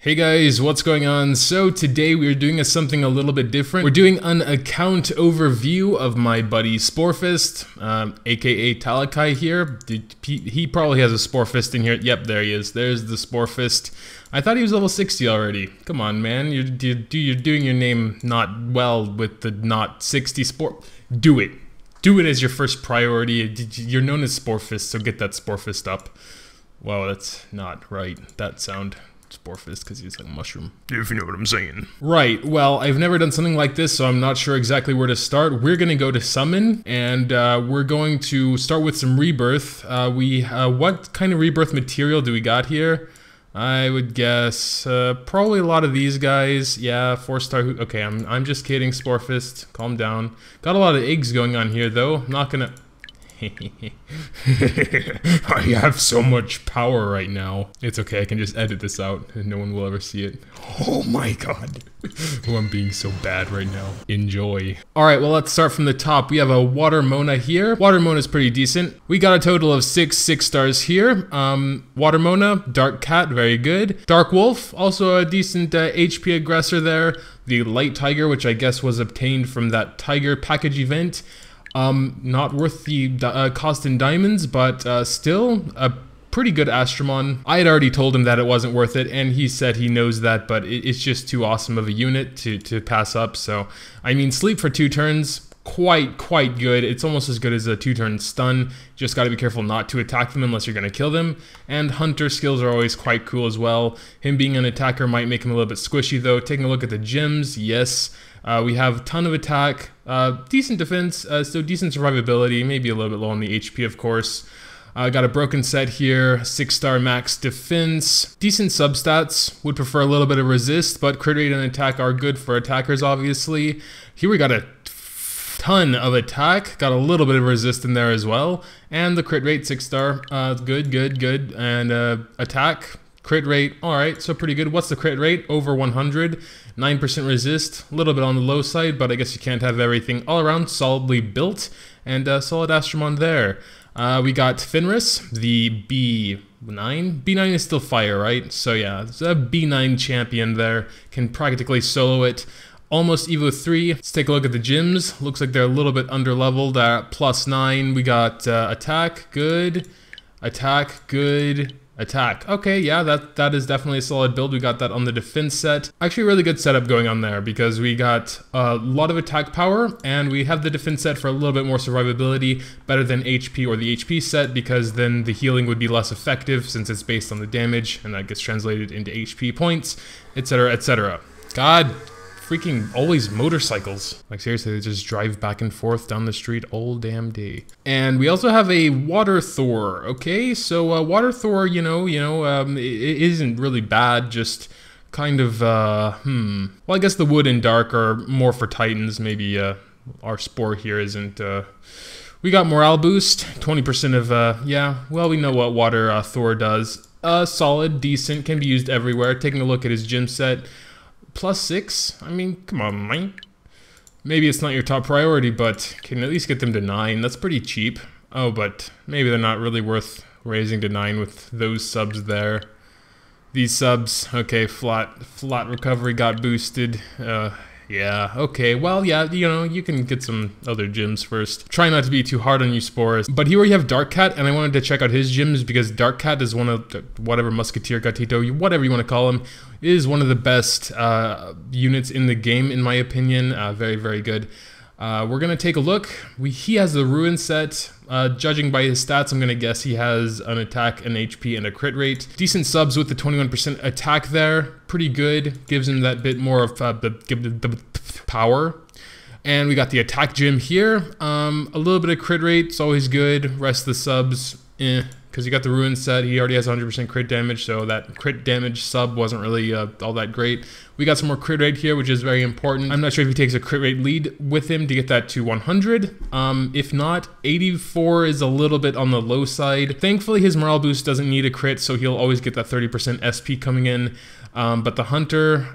Hey guys, what's going on? So today we're doing something a little bit different. We're doing an account overview of my buddy Sporefist, aka Talakai here. He probably has a Sporefist in here. Yep, there he is. There's the Sporefist. I thought he was level 60 already. Come on, man. You're doing your name not well with the not 60 Sport. Do it. Do it as your first priority. You're known as Sporefist, so get that Sporefist up. Wow, that's not right. That sound. Sporefist because he's like a mushroom, if you know what I'm saying. Right, well, I've never done something like this, so I'm not sure exactly where to start. We're gonna go to summon, and we're going to start with some rebirth. What kind of rebirth material do we got here? I would guess probably a lot of these guys. Yeah, 4-star. Okay, I'm just kidding, Sporefist. Calm down. Got a lot of eggs going on here, though. I'm not gonna. I have so much power right now. It's okay, I can just edit this out and no one will ever see it. Oh my god. Oh, I'm being so bad right now. Enjoy. Alright, well, let's start from the top. We have a Water Mona here. Water Mona is pretty decent. We got a total of 6 stars here. Water Mona, Dark Cat, very good. Dark Wolf, also a decent HP aggressor there. The Light Tiger, which I guess was obtained from that Tiger package event. Not worth the cost in diamonds, but still a pretty good Astromon. I had already told him that it wasn't worth it, and he said he knows that, but it's just too awesome of a unit to pass up. So, I mean, sleep for 2 turns, quite good. It's almost as good as a 2-turn stun. Just got to be careful not to attack them unless you're going to kill them. And Hunter skills are always quite cool as well. Him being an attacker might make him a little bit squishy though. Taking a look at the gems, yes. We have a ton of attack, decent defense, so decent survivability, maybe a little bit low on the HP, of course. Got a broken set here, 6-star max defense, decent substats, would prefer a little bit of resist, but crit rate and attack are good for attackers, obviously. Here we got a ton of attack, got a little bit of resist in there as well, and the crit rate, 6-star, good, and attack, crit rate, alright, so pretty good. What's the crit rate? Over 100. 9% resist, a little bit on the low side, but I guess you can't have everything. All around, solidly built, and solid Astromon there. We got Fenris, the B9. B9 is still fire, right? So yeah, it's a B9 champion there. Can practically solo it. Almost Evo 3. Let's take a look at the gyms. Looks like they're a little bit under-leveled at +9. We got attack, good. Attack, good. Attack. Okay, yeah, that is definitely a solid build. We got that on the defense set. Actually, a really good setup going on there because we got a lot of attack power and we have the defense set for a little bit more survivability, better than HP or the HP set because then the healing would be less effective since it's based on the damage and that gets translated into HP points, etc, etc. God, freaking always motorcycles. Like seriously, they just drive back and forth down the street all damn day. And we also have a Water Thor. Okay, so Water Thor, it isn't really bad, just kind of, well, I guess the wood and dark are more for Titans. Maybe our Spore here isn't. We got morale boost, 20% of, yeah, well, we know what Water Thor does. Solid, decent, can be used everywhere. Taking a look at his gym set. +6, I mean, come on, man. Maybe it's not your top priority, but can at least get them to 9. That's pretty cheap. Oh, but maybe they're not really worth raising to 9 with those subs there. These subs, okay, flat recovery got boosted. Yeah, okay, well, yeah, you can get some other gyms first. Try not to be too hard on you, Spores. But here we have Dark Cat, and I wanted to check out his gyms because Dark Cat is one of the, whatever, Musketeer, Gatito, whatever you want to call him, is one of the best units in the game, in my opinion. Very good. We're gonna take a look. He has the Ruin set. Judging by his stats, I'm gonna guess he has an attack, an HP, and a crit rate. Decent subs with the 21% attack there. Pretty good. Gives him that bit more of the power. And we got the attack gym here. A little bit of crit rate. It's always good. Rest of the subs, because he got the Ruin set. He already has 100% crit damage, so that crit damage sub wasn't really all that great. We got some more crit rate here, which is very important. I'm not sure if he takes a crit rate lead with him to get that to 100. If not, 84 is a little bit on the low side. Thankfully, his morale boost doesn't need a crit, so he'll always get that 30% SP coming in. But the Hunter,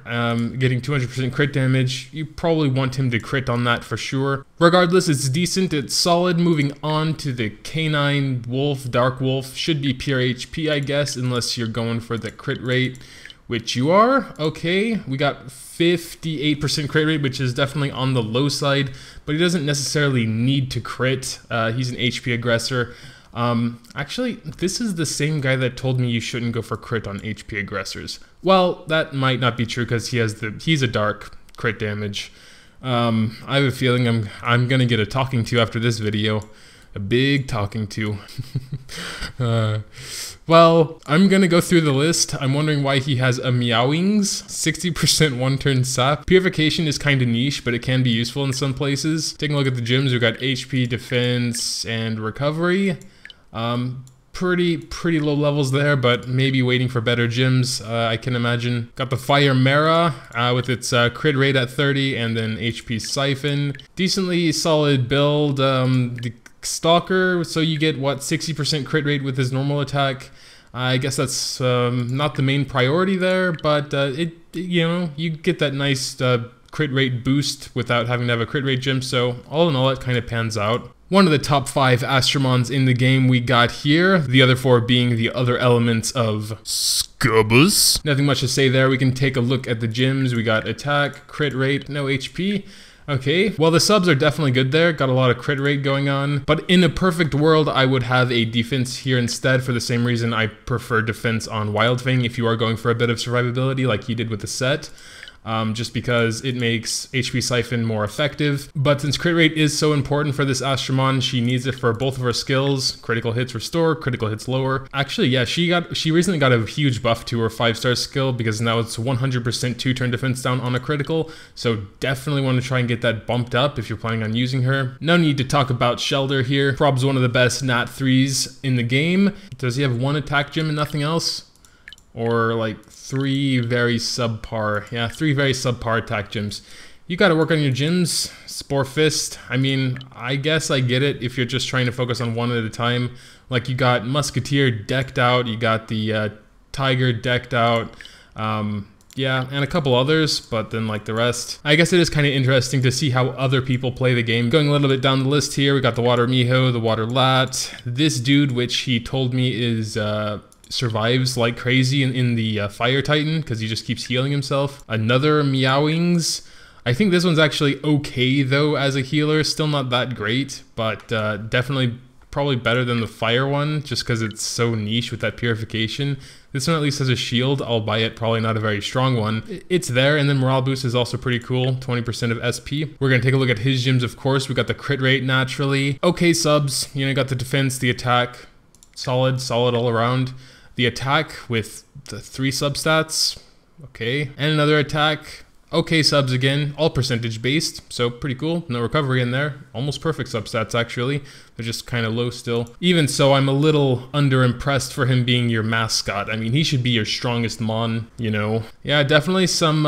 getting 200% crit damage, you probably want him to crit on that for sure. Regardless, it's decent, it's solid. Moving on to the Canine Wolf, Dark Wolf. Should be pure HP, I guess, unless you're going for the crit rate. which you are. Okay, we got 58% crit rate, which is definitely on the low side, but he doesn't necessarily need to crit. He's an HP aggressor. Actually, this is the same guy that told me you shouldn't go for crit on HP aggressors. Well, that might not be true because he's a dark crit damage. I have a feeling I'm gonna get a talking to after this video. A big talking to. Well, I'm gonna go through the list. I'm wondering why he has a Meowings, 60% one-turn sap. Purification is kind of niche, but it can be useful in some places. Taking a look at the gyms, we've got HP, defense, and recovery. Pretty low levels there, but maybe waiting for better gyms, I can imagine. Got the Fire Mara with its crit rate at 30, and then HP Siphon. Decently solid build. The Stalker, so you get what, 60% crit rate with his normal attack. I guess that's not the main priority there, but you get that nice crit rate boost without having to have a crit rate gym. So all in all, it kind of pans out. One of the top 5 Astromons in the game we got here, the other 4 being the other elements of Scubbus. Nothing much to say there. We can take a look at the gyms. We got attack, crit rate, no HP. Okay, well the subs are definitely good there, got a lot of crit rate going on, but in a perfect world I would have a defense here instead for the same reason I prefer defense on Wild Fang if you are going for a bit of survivability like you did with the set. Just because it makes HP Siphon more effective. But since crit rate is so important for this Astromon, she needs it for both of her skills. Critical hits restore, critical hits lower. Actually, yeah, she recently got a huge buff to her 5-star skill because now it's 100% 2-turn defense down on a critical. So definitely want to try and get that bumped up if you're planning on using her. No need to talk about Shelder here. Prob's one of the best Nat 3s in the game. Does he have 1 attack gym and nothing else? Or like 3 very subpar, yeah, 3 very subpar attack gyms. You gotta work on your gyms. Sporefist, I mean, I guess I get it if you're just trying to focus on one at a time. Like you got Musketeer decked out, you got the Tiger decked out, yeah, and a couple others, but then like the rest. I guess it is kind of interesting to see how other people play the game. Going a little bit down the list here, we got the Water Miho, the Water Lat, this dude, which he told me is, survives like crazy in the Fire Titan because he just keeps healing himself. Another Meowings. I think this one's actually okay though as a healer, still not that great, but definitely probably better than the Fire one just because it's so niche with that purification. This one at least has a shield, I'll buy it, probably not a very strong one. It's there, and then Morale Boost is also pretty cool, 20% of SP. We're gonna take a look at his gyms, of course. We got the crit rate naturally. Okay subs, you know, got the defense, the attack, solid all around. The attack with the 3 substats, okay, and another attack, okay subs again, all percentage based, so pretty cool, no recovery in there, almost perfect substats actually, they're just kind of low still. Even so, I'm a little underimpressed for him being your mascot. I mean, he should be your strongest mon, you know. Yeah, definitely some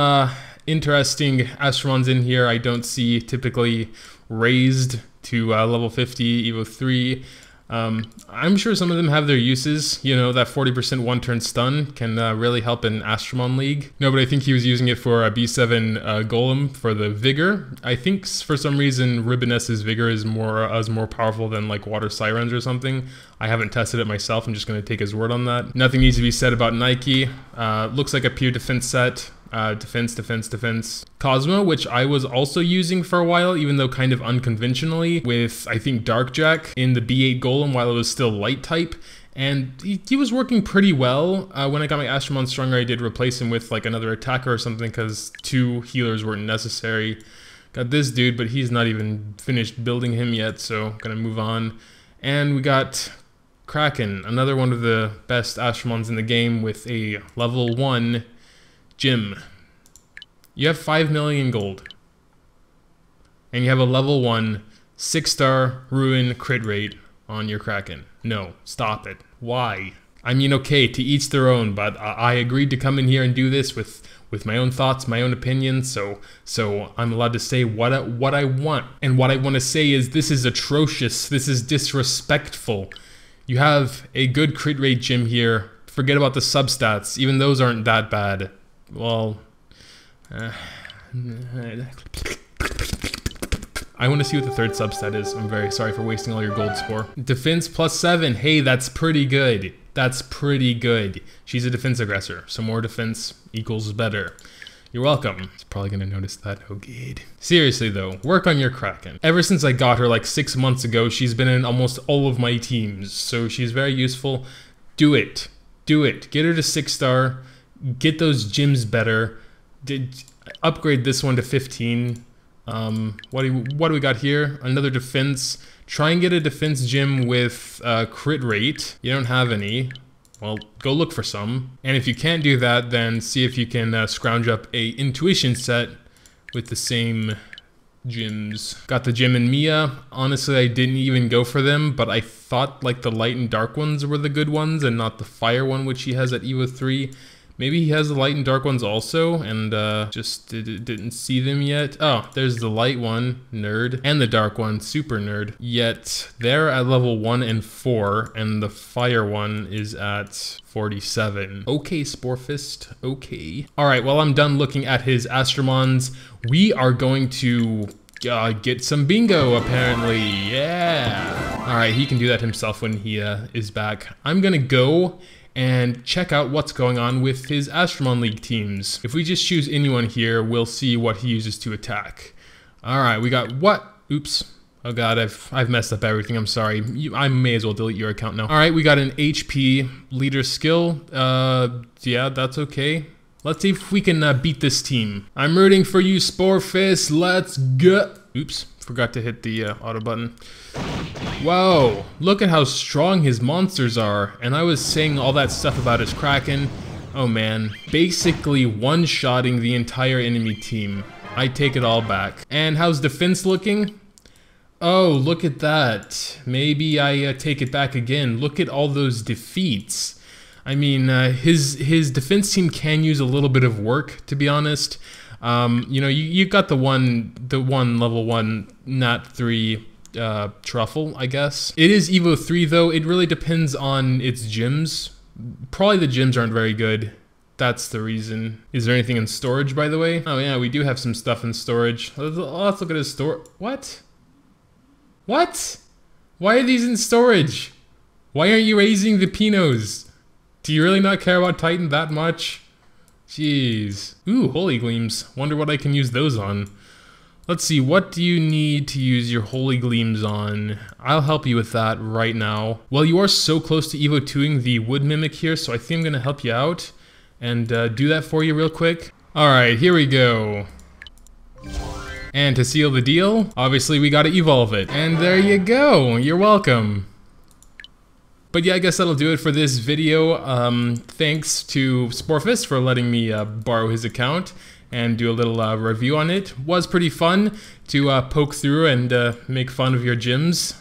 interesting Astromons in here I don't see typically raised to level 50, Evo 3. I'm sure some of them have their uses, you know, that 40% one-turn stun can really help in Astromon League. No, but I think he was using it for a B7 Golem for the Vigor. I think for some reason Ribboness's Vigor is more powerful than like Water Sirens or something. I haven't tested it myself, I'm just going to take his word on that. Nothing needs to be said about Nike. Looks like a pure defense set. Defense. Cosmo, which I was also using for a while, even though kind of unconventionally, with I think Darkjack in the B8 Golem while it was still light type. And he was working pretty well. When I got my Astromon stronger, I did replace him with like another attacker or something because 2 healers weren't necessary. Got this dude, but he's not even finished building him yet, so gonna move on. And we got Kraken, another one of the best Astromons in the game with a level 1 gym. You have 5 million gold. And you have a level 1 6-star Ruin crit rate on your Kraken. No, stop it. Why? I mean, okay, to each their own, but I agreed to come in here and do this with my own thoughts, my own opinions, so I'm allowed to say what I want. And what I want to say is this is atrocious. This is disrespectful. You have a good crit rate gym here. Forget about the substats. Even those aren't that bad. Well, I want to see what the 3rd substat is. I'm very sorry for wasting all your gold, Spore. Defense +7. Hey, that's pretty good. That's pretty good. She's a defense aggressor, so more defense equals better. You're welcome. He's probably gonna notice that. Oh, good. Seriously though, work on your Kraken. Ever since I got her like 6 months ago, she's been in almost all of my teams, so she's very useful. Do it. Do it. Get her to 6-star. Get those gyms better. Upgrade this one to 15. What do we got here? Another defense. Try and get a defense gym with crit rate. You don't have any. Well, go look for some. And if you can't do that, then see if you can scrounge up a intuition set with the same gyms. Got the gym in Mia. Honestly, I didn't even go for them, but I thought like the light and dark ones were the good ones and not the fire one, which he has at Evo 3. Maybe he has the light and dark ones also, and just didn't see them yet. Oh, there's the light one, nerd, and the dark one, super nerd. Yet they're at level 1 and 4, and the fire one is at 47. Okay, Sporefist, okay. All right, well, I'm done looking at his Astromons. We are going to get some bingo, apparently. Yeah. All right, he can do that himself when he is back. I'm gonna go and check out what's going on with his Astromon League teams. If we just choose anyone here, we'll see what he uses to attack. All right, we got what? Oops. Oh God, I've messed up everything. I'm sorry. I may as well delete your account now. All right, we got an HP leader skill. Yeah, that's okay. Let's see if we can beat this team. I'm rooting for you, Sporefists. Let's go. Oops, forgot to hit the auto button. Whoa, look at how strong his monsters are. And I was saying all that stuff about his Kraken. Oh man, basically one-shotting the entire enemy team. I take it all back. And how's defense looking? Oh, look at that. Maybe I take it back again. Look at all those defeats. I mean, his defense team can use a little bit of work, to be honest. You know, you got the one level 1 Nat 3 truffle, I guess. It is Evo 3 though. It really depends on its gyms. Probably the gyms aren't very good. That's the reason. Is there anything in storage, by the way? Oh yeah, we do have some stuff in storage. Let's look at his store. What? What? Why are these in storage? Why aren't you raising the Pinos? Do you really not care about Titan that much? Jeez. Ooh, holy gleams. Wonder what I can use those on. Let's see, what do you need to use your holy gleams on? I'll help you with that right now. Well, you are so close to Evo 2ing the wood mimic here, so I think I'm gonna help you out and do that for you real quick. All right, here we go. And to seal the deal, obviously we gotta evolve it. And there you go, you're welcome. But yeah, I guess that'll do it for this video. Thanks to Sporefist for letting me borrow his account and do a little review on it. Was pretty fun to poke through and make fun of your gyms,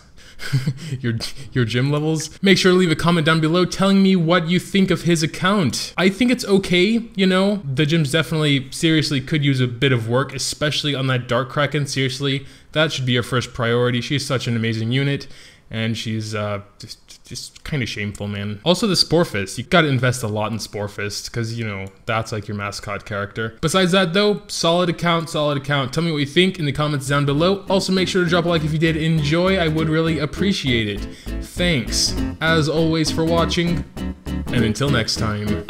your gym levels. Make sure to leave a comment down below telling me what you think of his account. I think it's okay, you know. The gyms definitely, seriously, could use a bit of work, especially on that Dark Kraken. Seriously, that should be your first priority. She's such an amazing unit, and she's just kind of shameful, man. Also the Sporefist, you gotta invest a lot in Sporefist because, you know, that's like your mascot character. Besides that though, solid account, solid account. Tell me what you think in the comments down below. Also make sure to drop a like if you did enjoy, I would really appreciate it. Thanks, as always, for watching, and until next time.